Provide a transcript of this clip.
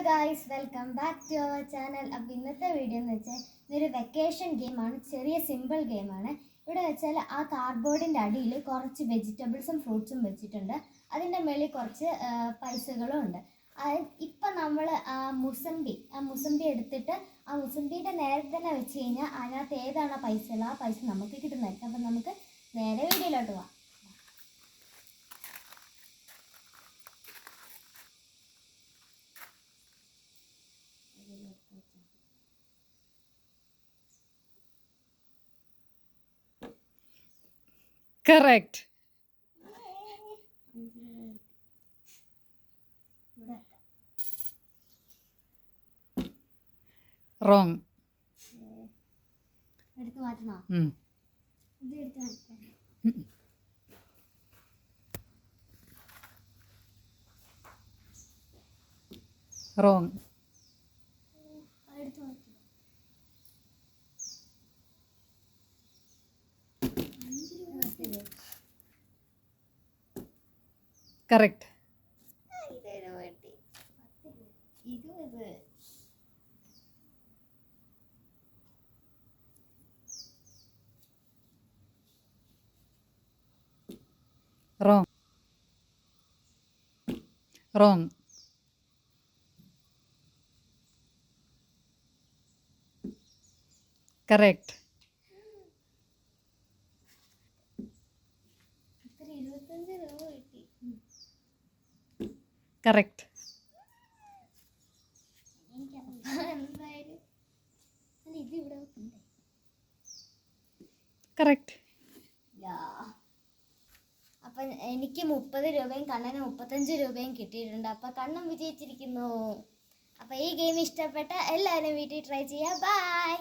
Guys, welcome back to our channel. അപ്പോൾ ഇന്നത്തെ video എന്ന് വെച്ചാൽ ഇതൊരു വെക്കേഷൻ ഗെയിമാണ്. ചെറിയ സിമ്പിൾ ഗെയിമാണ്. ഇവിടെ വെച്ചാൽ ആ കാർഡ്ബോർഡിൻ്റെ അടിയിൽ കുറച്ച് വെജിറ്റബിൾസും ഫ്രൂട്ട്സും വെച്ചിട്ടുണ്ട്. അതിൻ്റെ മേളിൽ കുറച്ച് പൈസകളും ഉണ്ട്. ഇപ്പം നമ്മൾ മുസമ്പി എടുത്തിട്ട് ആ മുസമ്പിയുടെ നേരെ തന്നെ വെച്ച് കഴിഞ്ഞാൽ അതിനകത്ത് ഏതാണോ പൈസ ഉള്ളത് ആ പൈസ നമുക്ക് കിട്ടുന്നതായിരിക്കും. അപ്പം നമുക്ക് നേരെ വീഡിയോയിലോട്ട് പോവാം. Correct. Wrong. എടുത്ത് മാറ്റണോ? ഇത് എടുത്ത് മാറ്റാം. Wrong. എടുത്ത് മാറ്റാം. Correct. Wrong. Wrong. Correct. Correct. Correct. അപ്പം എനിക്ക് 30 രൂപയും കണ്ണന് 35 രൂപയും കിട്ടിയിട്ടുണ്ട്. അപ്പം കണ്ണൻ വിജയിച്ചിരിക്കുന്നു. അപ്പം ഈ ഗെയിം ഇഷ്ടപ്പെട്ട എല്ലാവരും വീട്ടിൽ ട്രൈ ചെയ്യുക. ബൈ.